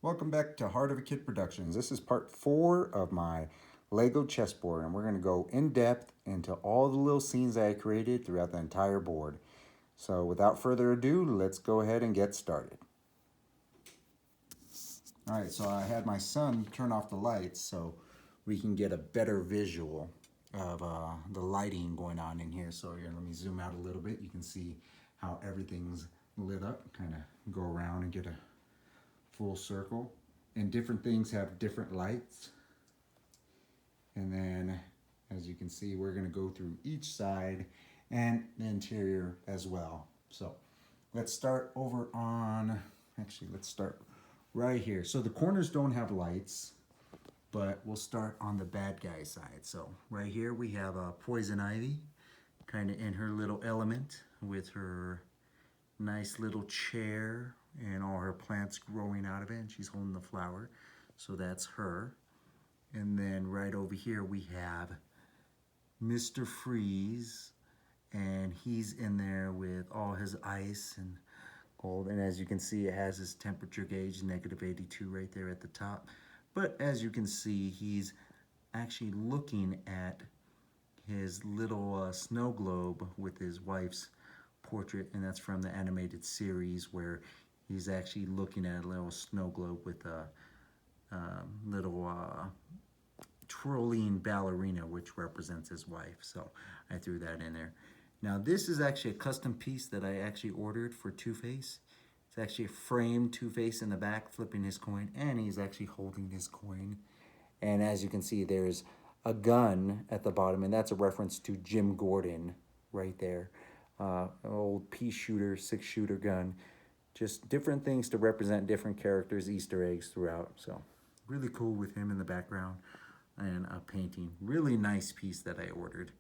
Welcome back to Heart of a Kid Productions. This is part 4 of my Lego chessboard, and we're going to go in depth into all the little scenes that I created throughout the entire board. So without further ado, let's go ahead and get started. Alright, so I had my son turn off the lights so we can get a better visual of the lighting going on in here. So here, let me zoom out a little bit. You can see how everything's lit up. Kind of go around and get a full circle. And different things have different lights. And then, as you can see, we're going to go through each side and the interior as well. So let's start over on, actually, let's start right here. So the corners don't have lights, but we'll start on the bad guy side. So right here we have a Poison Ivy, kind of in her little element with her nice little chair and all her plants growing out of it, and she's holding the flower. So that's her. And then right over here we have Mr. Freeze, and he's in there with all his ice and gold. And as you can see, it has his temperature gauge, -82 right there at the top. But as you can see, he's actually looking at his little snow globe with his wife's portrait, and that's from the animated series where he's actually looking at a little snow globe with a little twirling ballerina, which represents his wife. So I threw that in there. Now this is actually a custom piece that I actually ordered for Two-Face. It's actually a framed Two-Face in the back flipping his coin, and he's actually holding his coin. And as you can see, there's a gun at the bottom, and that's a reference to Jim Gordon right there. An old pea shooter, 6-shooter gun. Just different things to represent different characters, Easter eggs throughout. So really cool with him in the background and a painting. Really nice piece that I ordered.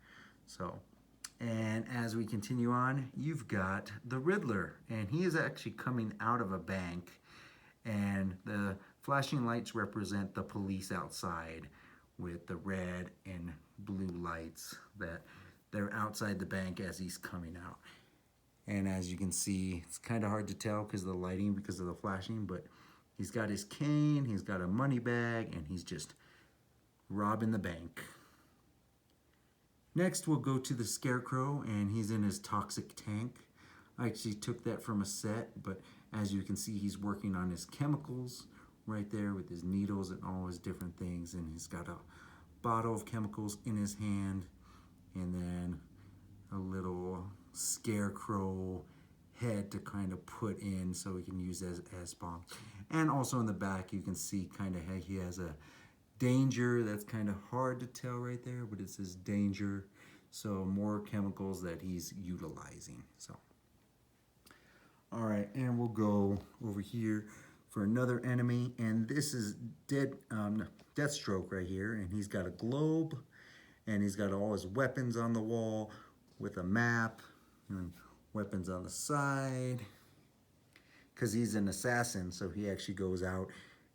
So, and as we continue on, you've got the Riddler, and he is actually coming out of a bank, and the flashing lights represent the police outside with the red and blue lights that they're outside the bank as he's coming out. And as you can see, it's kind of hard to tell because of the lighting, because of the flashing, but he's got his cane, he's got a money bag, and he's just robbing the bank. Next, we'll go to the Scarecrow, and he's in his toxic tank. I actually took that from a set, but as you can see, he's working on his chemicals right there with his needles and all his different things, and he's got a bottle of chemicals in his hand, and then a little Scarecrow head to kind of put in so he can use as bombs. And also in the back, you can see kind of how he has a danger. That's kind of hard to tell right there, but it says danger. So more chemicals that he's utilizing. So, all right, and we'll go over here for another enemy, and this is Deathstroke right here, and he's got a globe, and he's got all his weapons on the wall with a map and weapons on the side, because he's an assassin, so he actually goes out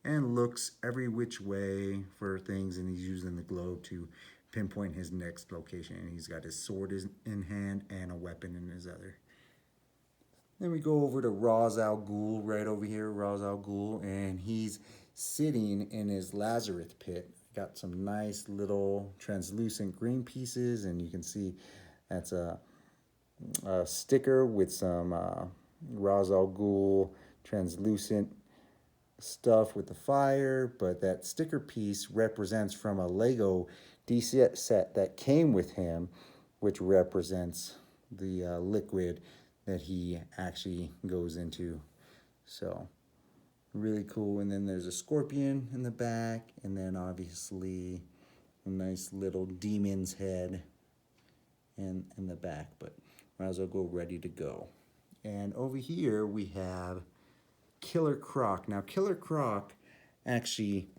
and looks every which way for things, and he's using the globe to pinpoint his next location. And he's got his sword in hand and a weapon in his other. Then we go over to Ra's al Ghul right over here, Ra's al Ghul, and he's sitting in his Lazarus pit. Got some nice little translucent green pieces, and you can see that's a sticker with some Ra's al Ghul translucent stuff with the fire, but that sticker piece represents from a Lego DC set that came with him, which represents the liquid that he actually goes into. So really cool. And then there's a scorpion in the back, and then obviously a nice little demon's head in the back, but might as well go ready to go. And over here we have Killer Croc. Now Killer Croc actually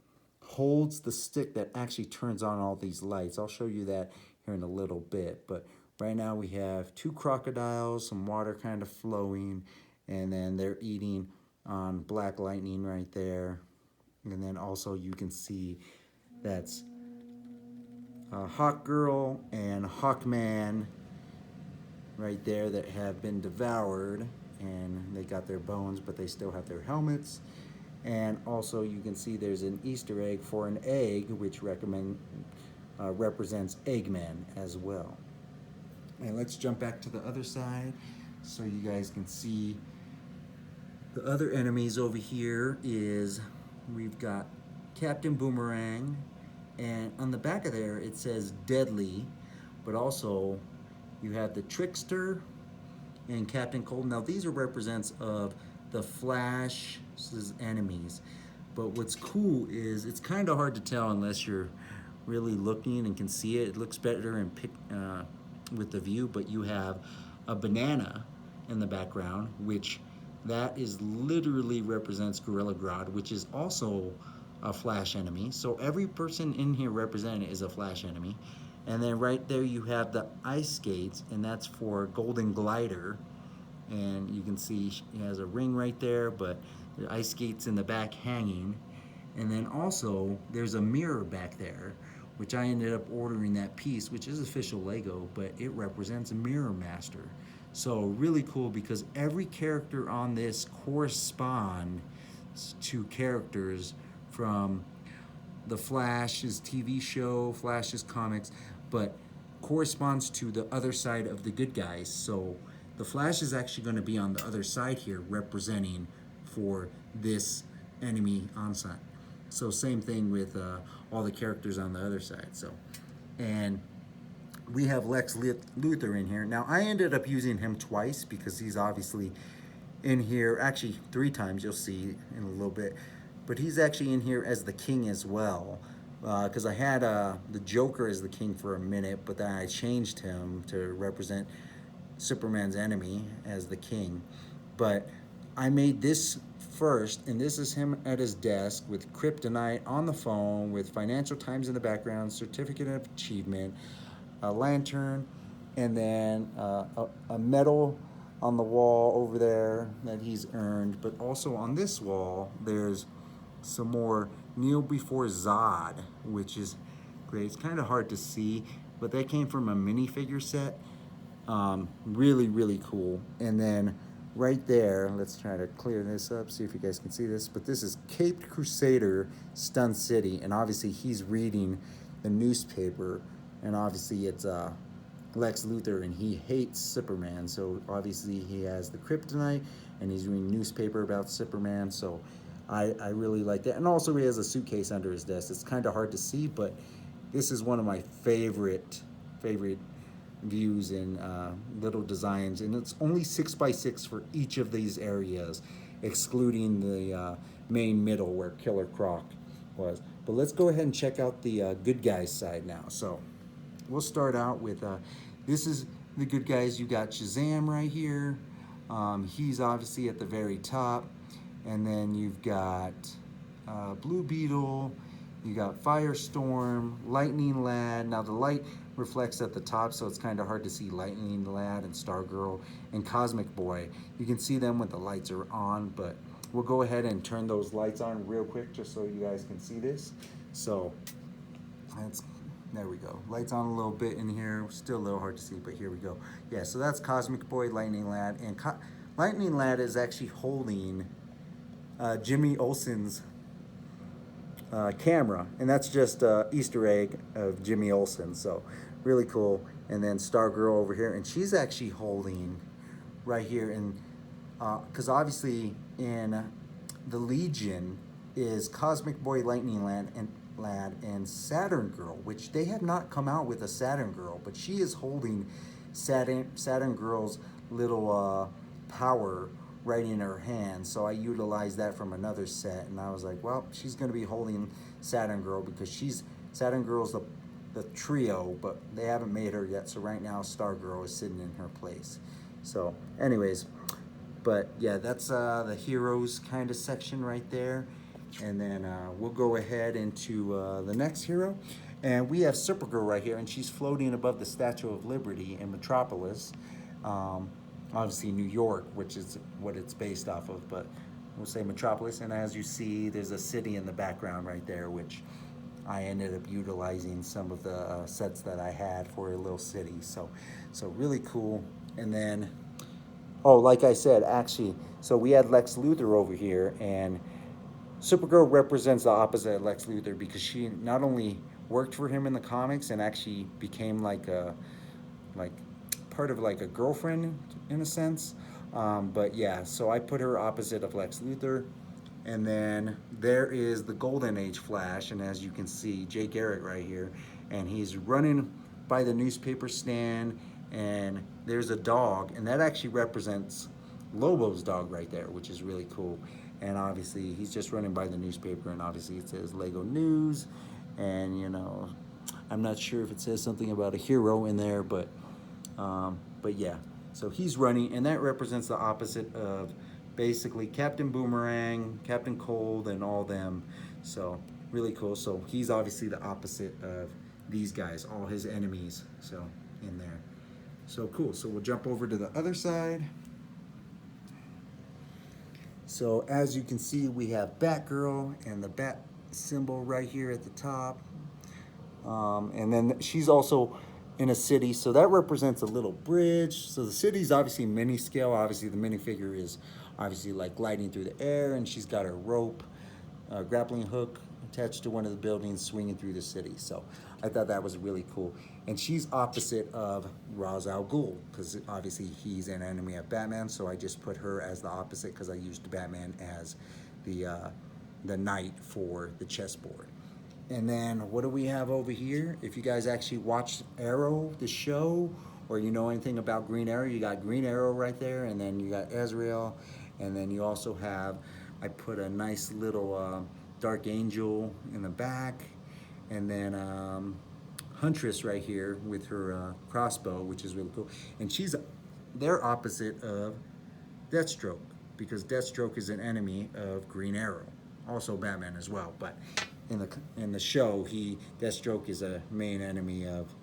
holds the stick that actually turns on all these lights. I'll show you that here in a little bit, but right now we have 2 crocodiles, some water kind of flowing, and then they're eating on Black Lightning right there. And then also you can see that's Hawk Girl and Hawkman right there that have been devoured, and they got their bones, but they still have their helmets. And also you can see there's an Easter egg for an egg, which represents Eggman as well. And let's jump back to the other side so you guys can see the other enemies over here. Is we've got Captain Boomerang, and on the back of there it says Deadly, but also you have the Trickster and Captain Cold. Now these are represents of the Flash's enemies, but what's cool is it's kind of hard to tell unless you're really looking and can see it. It looks better in with the view, but you have a banana in the background, which that is literally represents Gorilla Grodd, which is also a Flash enemy. So every person in here represented is a Flash enemy. And then right there you have the ice skates, and that's for Golden Glider. And you can see she has a ring right there, but the ice skates in the back hanging. And then also there's a mirror back there, which I ended up ordering that piece, which is official Lego, but it represents a Mirror Master. So really cool, because every character on this corresponds to characters from the Flash's TV show, Flash's comics, but corresponds to the other side of the good guys. So the Flash is actually going to be on the other side here, representing for this enemy on side. So same thing with all the characters on the other side. So, and we have Lex Luthor in here. Now I ended up using him twice because he's obviously in here, actually 3 times, you'll see in a little bit. But he's actually in here as the king as well. Because I had the Joker as the king for a minute, but then I changed him to represent Superman's enemy as the king. But I made this first, and this is him at his desk with Kryptonite on the phone, with Financial Times in the background, certificate of achievement, a lantern, and then a medal on the wall over there that he's earned. But also on this wall, there's some more Kneel Before Zod, which is great. It's kind of hard to see, but that came from a minifigure set. Really, really cool. And then right there, let's try to clear this up, see if you guys can see this, but this is Caped Crusader Stun City, and obviously he's reading the newspaper, and obviously it's Lex Luthor, and he hates Superman, so obviously he has the kryptonite, and he's reading newspaper about Superman. So I really like that. And also he has a suitcase under his desk. It's kind of hard to see, but this is one of my favorite views and little designs, and it's only 6x6 for each of these areas, excluding the main middle where Killer Croc was. But let's go ahead and check out the good guys side now. So we'll start out with this is the good guys. You got Shazam right here. He's obviously at the very top. And then you've got Blue Beetle, you got Firestorm, Lightning Lad. Now the light reflects at the top, so it's kind of hard to see Lightning Lad and Stargirl and Cosmic Boy. You can see them when the lights are on, but we'll go ahead and turn those lights on real quick just so you guys can see this. So there we go. Lights on a little bit in here. Still a little hard to see, but here we go. Yeah, so that's Cosmic Boy, Lightning Lad, and Lightning Lad is actually holding Jimmy Olsen's camera, and that's just Easter egg of Jimmy Olsen, so really cool. And then Stargirl over here, and she's actually holding right here, and because obviously in the Legion is Cosmic Boy, Lightning Lad and Saturn Girl, which they have not come out with a Saturn Girl, but she is holding Saturn Girl's little power right in her hand. So I utilized that from another set, and I was like, well, she's going to be holding Saturn Girl because Saturn Girl's the trio, but they haven't made her yet. So right now Stargirl is sitting in her place. So anyways, but yeah, that's the heroes kind of section right there. And then we'll go ahead into the next hero, and we have Supergirl right here, and she's floating above the Statue of Liberty in Metropolis. Obviously New York, which is what it's based off of, but we'll say Metropolis. And as you see, there's a city in the background right there, which I ended up utilizing some of the sets that I had for a little city. So really cool. And then, oh, like I said, actually, so we had Lex Luthor over here, and Supergirl represents the opposite of Lex Luthor because she not only worked for him in the comics and actually became like part of like a girlfriend in a sense. But yeah, so I put her opposite of Lex Luthor. And then there is the Golden Age Flash, and as you can see, Jay Garrett right here, and he's running by the newspaper stand, and there's a dog, and that actually represents Lobo's dog right there, which is really cool. And obviously, he's just running by the newspaper, and obviously it says Lego News, and you know, I'm not sure if it says something about a hero in there, but yeah. So he's running, and that represents the opposite of basically Captain Boomerang, Captain Cold, and all them. So really cool. So he's obviously the opposite of these guys, all his enemies. So in there. So cool. So we'll jump over to the other side. So as you can see, we have Batgirl and the bat symbol right here at the top. And then she's also in a city, so that represents a little bridge. So the city's obviously mini scale. Obviously the minifigure is obviously like gliding through the air, and she's got her rope, grappling hook attached to one of the buildings, swinging through the city. So I thought that was really cool. And she's opposite of Ra's al Ghul, because obviously he's an enemy of Batman, so I just put her as the opposite because I used Batman as the knight for the chessboard. And then what do we have over here? If you guys actually watched Arrow, the show, or you know anything about Green Arrow, you got Green Arrow right there, and then you got Azrael, and then you also have, I put a nice little Dark Angel in the back, and then Huntress right here with her crossbow, which is really cool. And they're opposite of Deathstroke, because Deathstroke is an enemy of Green Arrow, also Batman as well, but in the show, Deathstroke is a main enemy of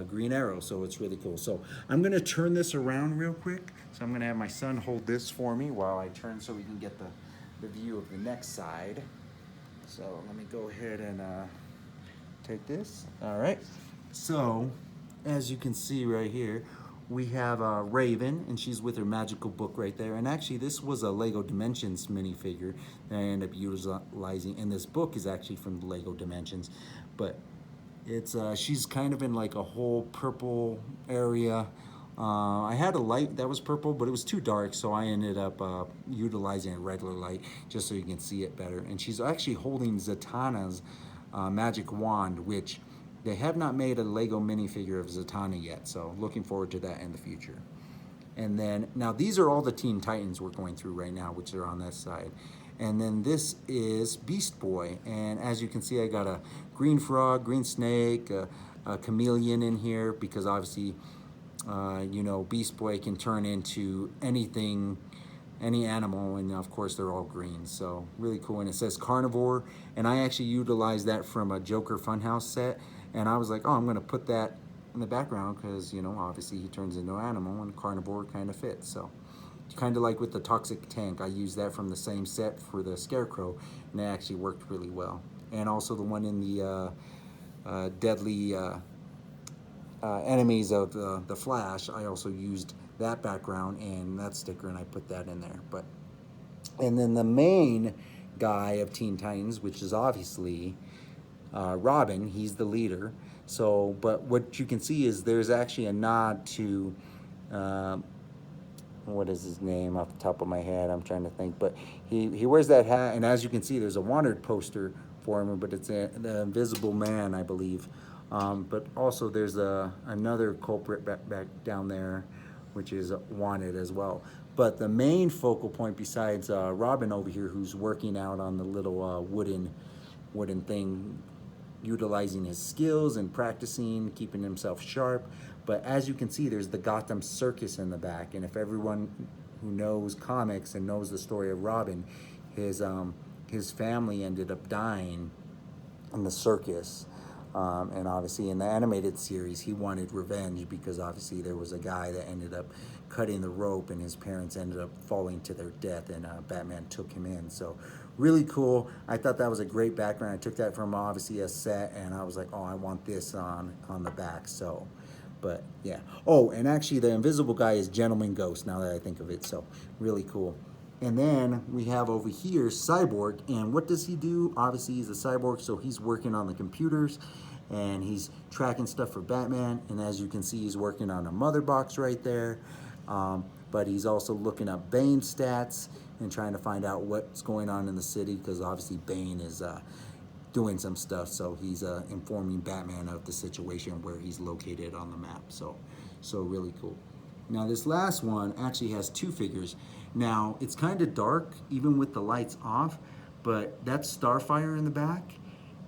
Green Arrow. So it's really cool. So I'm gonna turn this around real quick. So I'm gonna have my son hold this for me while I turn so we can get the view of the next side. So let me go ahead and take this. All right. So as you can see right here, we have Raven, and she's with her magical book right there. And actually, this was a Lego Dimensions minifigure that I ended up utilizing. And this book is actually from Lego Dimensions, but it's she's kind of in like a whole purple area. I had a light that was purple, but it was too dark, so I ended up utilizing a regular light just so you can see it better. And she's actually holding Zatanna's magic wand, which they have not made a Lego minifigure of Zatanna yet, so looking forward to that in the future. And then, now these are all the Teen Titans we're going through right now, which are on this side. And then this is Beast Boy, and as you can see, I got a green frog, green snake, a chameleon in here, because obviously, you know, Beast Boy can turn into anything, any animal, and of course they're all green, so really cool. And it says carnivore, and I actually utilized that from a Joker Funhouse set. And I was like, oh, I'm gonna put that in the background because, you know, obviously he turns into an animal and carnivore kind of fits. So kind of like with the toxic tank, I used that from the same set for the Scarecrow, and it actually worked really well. And also the one in the deadly enemies of the Flash, I also used that background and that sticker, and I put that in there. And then the main guy of Teen Titans, which is obviously Robin, he's the leader. So, but what you can see is there's actually a nod to, what is his name off the top of my head? I'm trying to think, but he wears that hat, and as you can see, there's a wanted poster for him, but it's the Invisible Man, I believe. But also there's another culprit back down there, which is wanted as well. But the main focal point, besides Robin over here, who's working out on the little wooden thing, utilizing his skills and practicing, keeping himself sharp. But as you can see, there's the Gotham Circus in the back. And if everyone who knows comics and knows the story of Robin, his family ended up dying in the circus. And obviously in the animated series, he wanted revenge because obviously there was a guy that ended up cutting the rope and his parents ended up falling to their death, and Batman took him in. So really cool. I thought that was a great background. I took that from obviously a set, and I was like, oh, I want this on the back. So But yeah. Oh, and actually the invisible guy is Gentleman Ghost, now that I think of it. So really cool. And then we have over here Cyborg. And what does he do? Obviously he's a cyborg, so he's working on the computers and he's tracking stuff for Batman. And as you can see, he's working on a mother box right there. But he's also looking up Bane stats and trying to find out what's going on in the city, because obviously Bane is doing some stuff, so he's informing Batman of the situation where he's located on the map. So really cool. Now this last one actually has two figures. Now it's kind of dark even with the lights off, but that's Starfire in the back,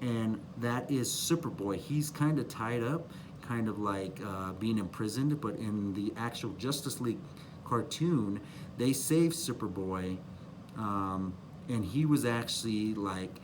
and that is Superboy. He's kind of tied up, kind of like being imprisoned, but in the actual Justice League cartoon, they saved Superboy, and he was actually like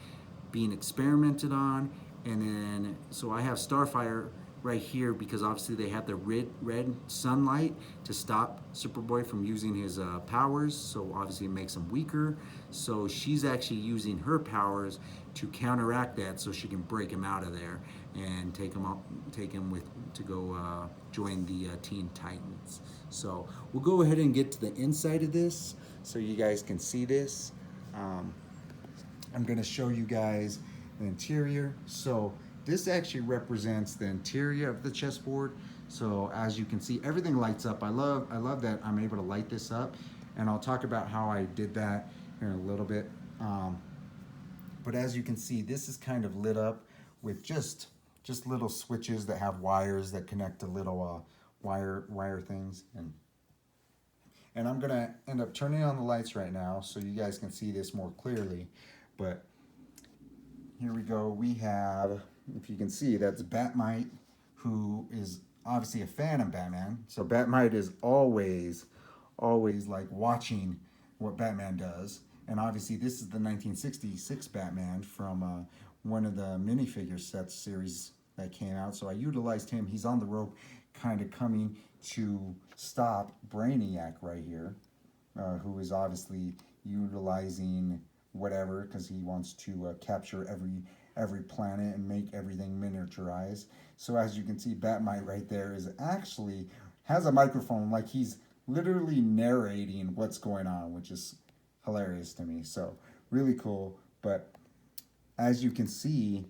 being experimented on. And then so I have Starfire right here because obviously they have the red sunlight to stop Superboy from using his powers, so obviously it makes him weaker. So she's actually using her powers to counteract that, so she can break him out of there and take him with to go join the Teen Titans. So we'll go ahead and get to the inside of this so you guys can see this. I'm going to show you guys the interior. So this actually represents the interior of the chessboard. So as you can see, everything lights up. I love that I'm able to light this up, and I'll talk about how I did that here in a little bit. But as you can see, this is kind of lit up with just little switches that have wires that connect to little wire things. And I'm gonna end up turning on the lights right now so you guys can see this more clearly. But here we go. We have, if you can see, that's Batmite, who is obviously a fan of Batman. So Batmite is always like watching what Batman does. And obviously this is the 1966 Batman from one of the minifigure sets series that came out. So I utilized him. He's on the rope, kind of coming to stop Brainiac right here, who is obviously utilizing whatever, because he wants to capture every planet and make everything miniaturized. So as you can see, Batmite right there is actually has a microphone, like he's literally narrating what's going on, which is hilarious to me. So really cool. But as you can see,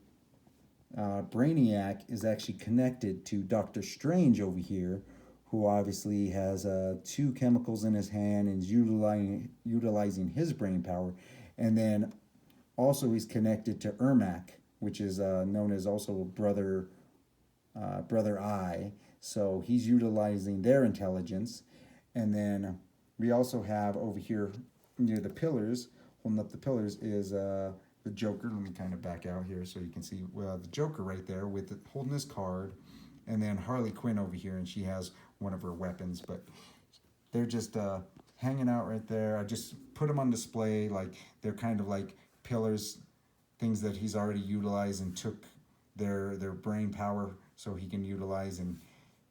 Brainiac is actually connected to Doctor Strange over here, who obviously has two chemicals in his hand and is utilizing his brain power. And then also he's connected to Ermac, which is known as also Brother Eye. So he's utilizing their intelligence. And then we also have over here near the pillars, holding up the pillars, is the Joker. Let me kind of back out here so you can see the Joker right there with holding his card. And then Harley Quinn over here, and she has one of her weapons. But they're just hanging out right there. I just put them on display, like they're kind of like pillars, things that he's already utilized and took their brain power so he can utilize, and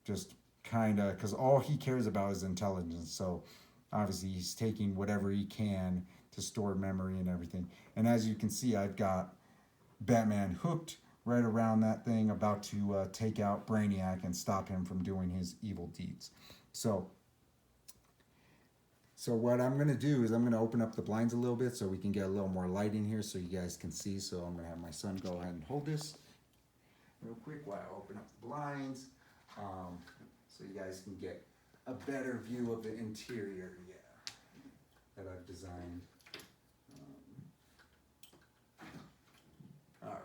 just kind of, because all he cares about is intelligence. So obviously he's taking whatever he can to store memory and everything. And as you can see, I've got Batman hooked right around that thing, about to take out Brainiac and stop him from doing his evil deeds. So what I'm going to do is I'm going to open up the blinds a little bit so we can get a little more light in here so you guys can see. So I'm going to have my son go ahead and hold this real quick while I open up the blinds, so you guys can get a better view of the interior that I've designed. All right,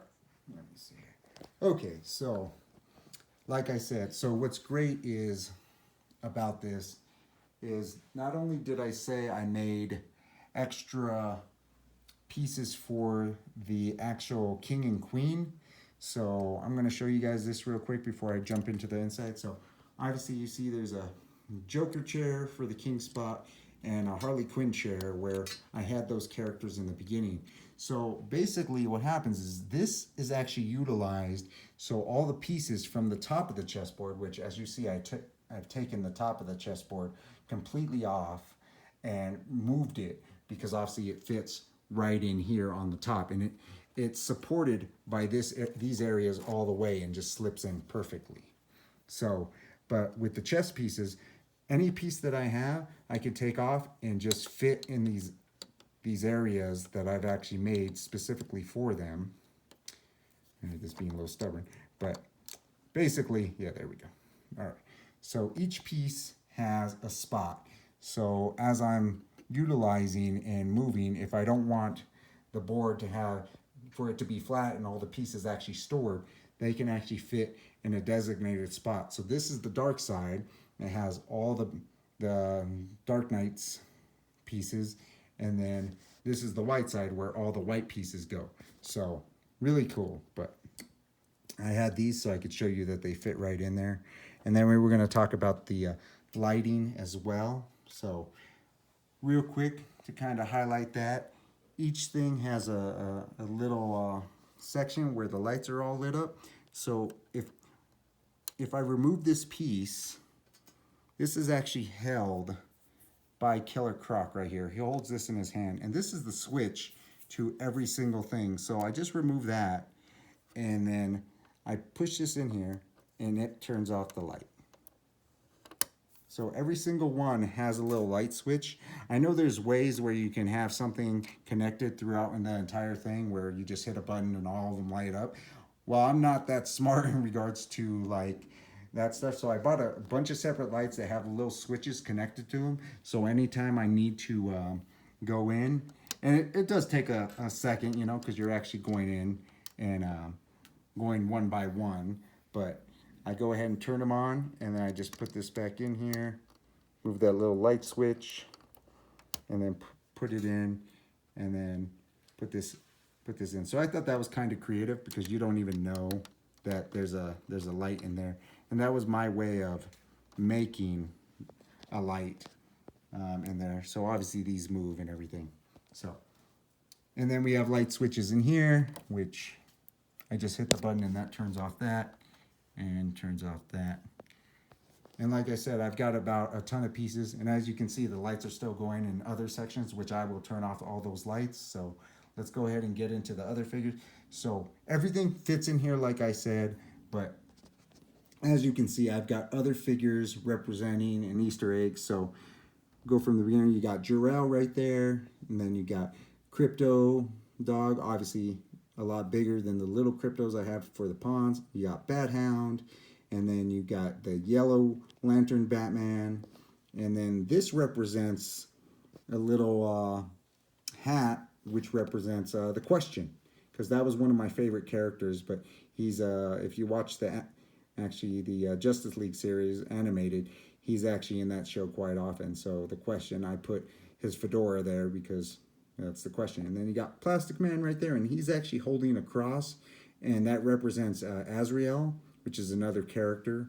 let me see here. Okay, so like I said, so what's great is about this is not only did I say I made extra pieces for the actual king and queen. So I'm going to show you guys this real quick before I jump into the inside. So obviously you see there's a Joker chair for the king spot and a Harley Quinn chair where I had those characters in the beginning. So basically what happens is this is actually utilized, so all the pieces from the top of the chessboard, which as you see I've taken the top of the chessboard completely off and moved it because obviously it fits right in here on the top, and it's supported by these areas all the way and just slips in perfectly. So But with the chess pieces, any piece that I have, I can take off and just fit in these areas that I've actually made specifically for them. And this being a little stubborn, but basically, yeah, there we go. All right. So each piece has a spot. So as I'm utilizing and moving, if I don't want the board to have, for it to be flat and all the pieces actually stored, they can actually fit in a designated spot. So this is the dark side. It has all the Dark Knight's pieces, and then this is the white side where all the white pieces go. So really cool. But I had these so I could show you that they fit right in there. And then we were going to talk about the lighting as well. So real quick to kind of highlight that, each thing has a little section where the lights are all lit up. So if I remove this piece, this is actually held by Killer Croc right here. He holds this in his hand, and this is the switch to every single thing. So I just remove that, and then I push this in here, and it turns off the light. So every single one has a little light switch. I know there's ways where you can have something connected throughout in the entire thing where you just hit a button and all of them light up. Well, I'm not that smart in regards to like that stuff. So I bought a bunch of separate lights that have little switches connected to them. So anytime I need to go in, and it does take a second, you know, because you're actually going in and going one by one. But I go ahead and turn them on, and then I just put this back in here, move that little light switch, and then put it in, and then put this in. So I thought that was kind of creative because you don't even know that there's a light in there. And that was my way of making a light in there. So obviously these move and everything. So, and then we have light switches in here, which I just hit the button and that turns off that and turns off that. And like I said, I've got about a ton of pieces, and as you can see, the lights are still going in other sections, which I will turn off all those lights. So let's go ahead and get into the other figures. So everything fits in here, like I said, but as you can see, I've got other figures representing an Easter egg. So go from the beginning, you got Jor-El right there, and then you got Crypto Dog, obviously a lot bigger than the little cryptos I have for the pawns. You got Bat Hound, and then you got the Yellow Lantern Batman, and then this represents a little hat which represents the Question, because that was one of my favorite characters. But he's if you watch the Justice League series animated, he's actually in that show quite often. So the Question, I put his fedora there because that's the Question. And then you got Plastic Man right there, and he's actually holding a cross, and that represents Azrael, which is another character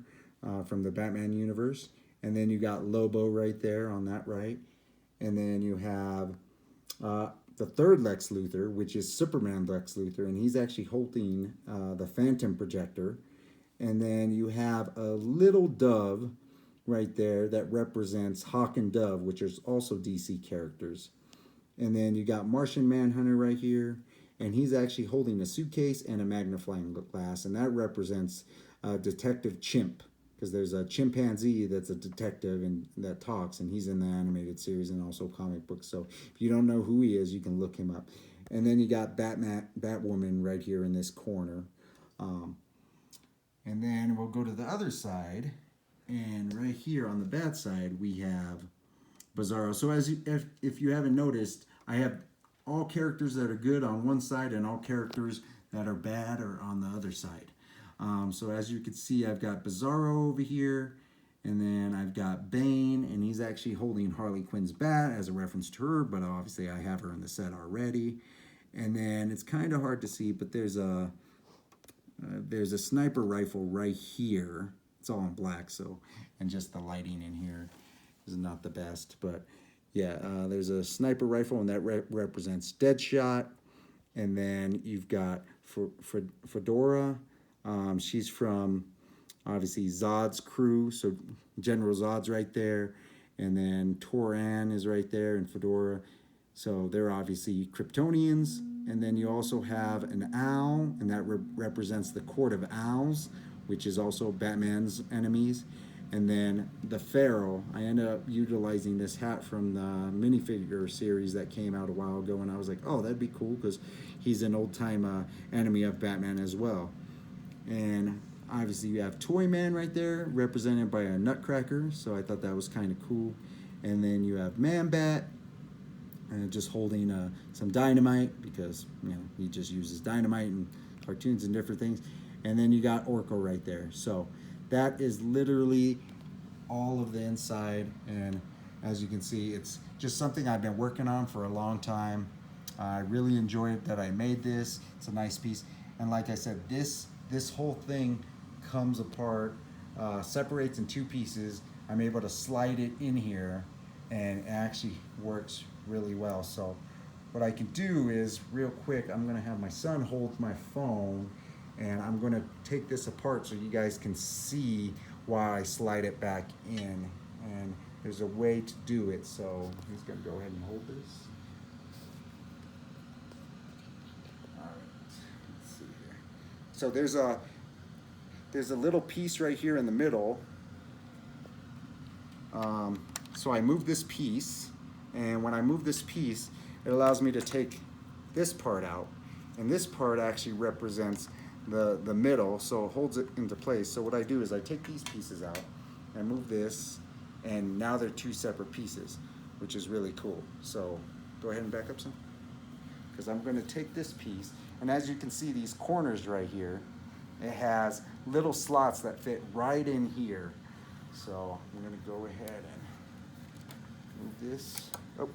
from the Batman universe. And then you got Lobo right there on that right. And then you have the third Lex Luthor, which is Superman Lex Luthor, and he's actually holding the Phantom Projector. And then you have a little dove right there that represents Hawk and Dove, which is also DC characters. And then you got Martian Manhunter right here, and he's actually holding a suitcase and a magnifying glass, and that represents Detective Chimp, because there's a chimpanzee that's a detective and that talks, and he's in the animated series and also comic books. So if you don't know who he is, you can look him up. And then you got Batwoman right here in this corner. And then we'll go to the other side, and right here on the Bat side we have Bizarro. So if you haven't noticed, I have all characters that are good on one side and all characters that are bad are on the other side. So as you can see, I've got Bizarro over here, and then I've got Bane, and he's actually holding Harley Quinn's bat as a reference to her, but obviously I have her in the set already. And then it's kind of hard to see, but there's a sniper rifle right here. It's all in black, so, and just the lighting in here is not the best, but yeah, there's a sniper rifle, and that represents Deadshot. And then you've got Fedora. She's from, obviously, Zod's crew, so General Zod's right there. And then Toran is right there, and Fedora. So they're obviously Kryptonians. And then you also have an owl, and that represents the Court of Owls, which is also Batman's enemies. And then the Pharaoh, I ended up utilizing this hat from the minifigure series that came out a while ago, and I was like, oh, that'd be cool because he's an old-time enemy of Batman as well. And obviously you have Toyman right there, represented by a nutcracker, so I thought that was kind of cool. And then you have Man-Bat, just holding some dynamite, because he just uses dynamite in cartoons and different things. And then you got Orko right there. So that is literally all of the inside, and as you can see, it's just something I've been working on for a long time. I really enjoyed that I made this. It's a nice piece, and like I said, this whole thing comes apart, separates in two pieces. I'm able to slide it in here, and it actually works really well. So what I can do is, real quick, I'm gonna have my son hold my phone, and I'm going to take this apart so you guys can see why I slide it back in. And there's a way to do it, so he's going to go ahead and hold this. All right, let's see here. So there's a little piece right here in the middle. So I move this piece, and when I move this piece, it allows me to take this part out, and this part actually represents the middle, so it holds it into place. So what I do is I take these pieces out and move this, and now they're two separate pieces, which is really cool. So go ahead and back up some, because I'm going to take this piece, and as you can see, these corners right here, it has little slots that fit right in here. So I'm going to go ahead and move this. Oh.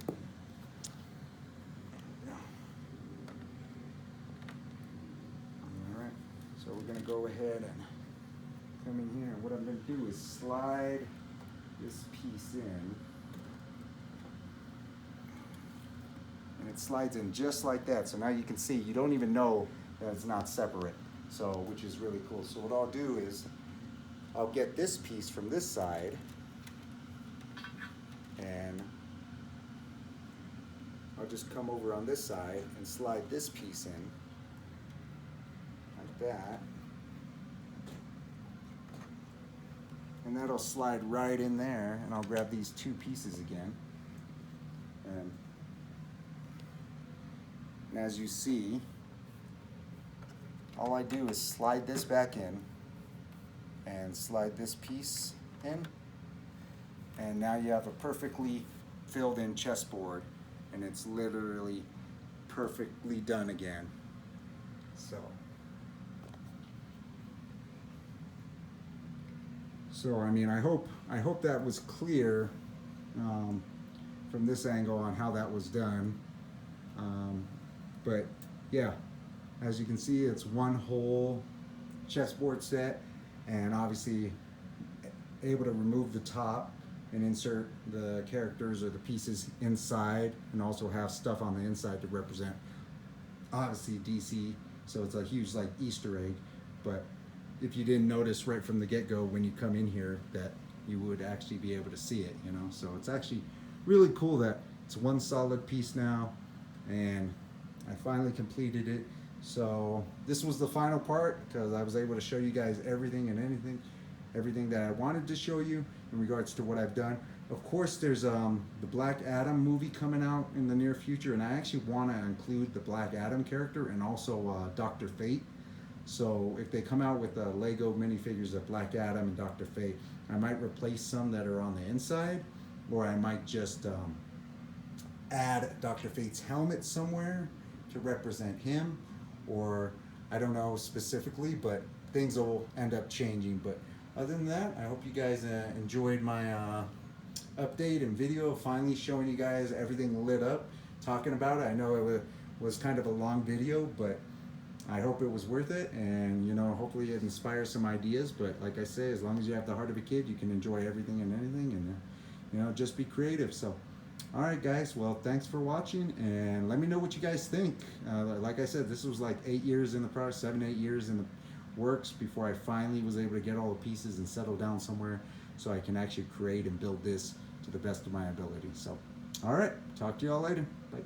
So we're going to go ahead and come in here, and what I'm going to do is slide this piece in, and it slides in just like that. So now you can see, you don't even know that it's not separate, so which is really cool. So what I'll do is I'll get this piece from this side, and I'll just come over on this side and slide this piece in that, and that'll slide right in there, and I'll grab these two pieces again, and as you see, all I do is slide this back in and slide this piece in, and now you have a perfectly filled in chessboard, and it's literally perfectly done again. So I mean, I hope that was clear from this angle on how that was done. But yeah, as you can see, it's one whole chessboard set, and obviously able to remove the top and insert the characters or the pieces inside, and also have stuff on the inside to represent obviously DC. So it's a huge like Easter egg. But if you didn't notice right from the get-go when you come in here, that you would actually be able to see it, so it's actually really cool that it's one solid piece now, and I finally completed it. So this was the final part, because I was able to show you guys everything and everything that I wanted to show you in regards to what I've done. Of course, there's the Black Adam movie coming out in the near future, and I actually want to include the Black Adam character and also Dr. Fate. So if they come out with Lego minifigures of Black Adam and Dr. Fate, I might replace some that are on the inside, or I might just add Dr. Fate's helmet somewhere to represent him, or I don't know specifically, but things will end up changing. But other than that, I hope you guys enjoyed my update and video, finally showing you guys everything lit up, talking about it. I know it was kind of a long video, but I hope it was worth it, and hopefully it inspires some ideas. But like I say, as long as you have the heart of a kid, you can enjoy everything and anything, and just be creative. So all right, guys, well, thanks for watching, and let me know what you guys think. Like I said, this was like 8 years in the process, 7, 8 years in the works before I finally was able to get all the pieces and settle down somewhere so I can actually create and build this to the best of my ability. So all right, talk to y'all later. Bye.